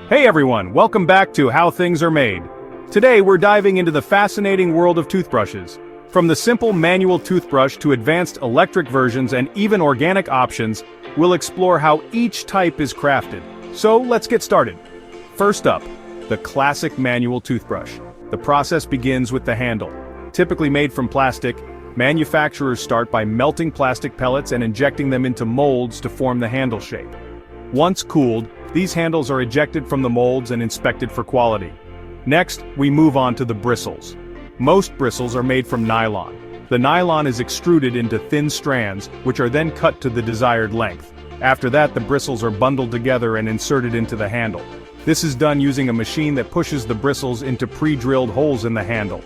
Hey everyone, welcome back to How Things Are Made. Today we're diving into the fascinating world of toothbrushes. From the simple manual toothbrush to advanced electric versions and even organic options, we'll explore how each type is crafted. So let's get started. First up, the classic manual toothbrush. The process begins with the handle. Typically made from plastic, manufacturers start by melting plastic pellets and injecting them into molds to form the handle shape. Once cooled, these handles are ejected from the molds and inspected for quality. Next, we move on to the bristles. Most bristles are made from nylon. The nylon is extruded into thin strands, which are then cut to the desired length. After that, the bristles are bundled together and inserted into the handle. This is done using a machine that pushes the bristles into pre-drilled holes in the handle.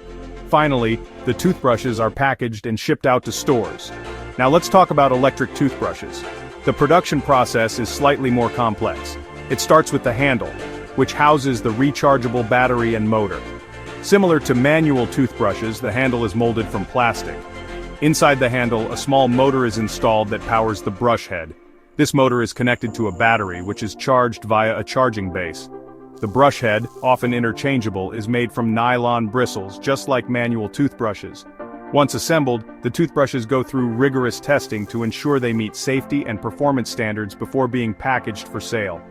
Finally, the toothbrushes are packaged and shipped out to stores. Now let's talk about electric toothbrushes. The production process is slightly more complex. It starts with the handle, which houses the rechargeable battery and motor. Similar to manual toothbrushes, the handle is molded from plastic. Inside the handle, a small motor is installed that powers the brush head. This motor is connected to a battery, which is charged via a charging base. The brush head, often interchangeable, is made from nylon bristles, just like manual toothbrushes. Once assembled, the toothbrushes go through rigorous testing to ensure they meet safety and performance standards before being packaged for sale.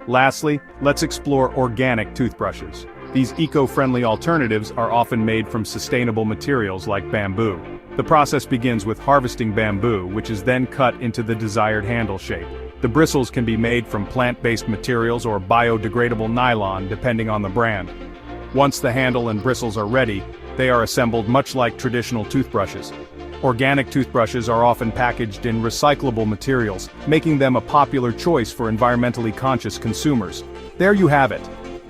Lastly, let's explore organic toothbrushes. These eco-friendly alternatives are often made from sustainable materials like bamboo. The process begins with harvesting bamboo, which is then cut into the desired handle shape. The bristles can be made from plant-based materials or biodegradable nylon, depending on the brand. Once the handle and bristles are ready, they are assembled much like traditional toothbrushes. Organic toothbrushes are often packaged in recyclable materials, making them a popular choice for environmentally conscious consumers. There you have it.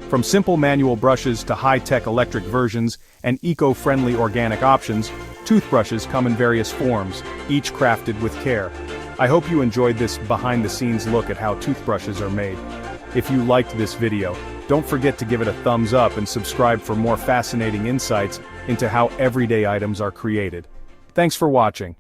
From simple manual brushes to high-tech electric versions and eco-friendly organic options, toothbrushes come in various forms, each crafted with care. I hope you enjoyed this behind-the-scenes look at how toothbrushes are made. If you liked this video, don't forget to give it a thumbs up and subscribe for more fascinating insights into how everyday items are created. Thanks for watching.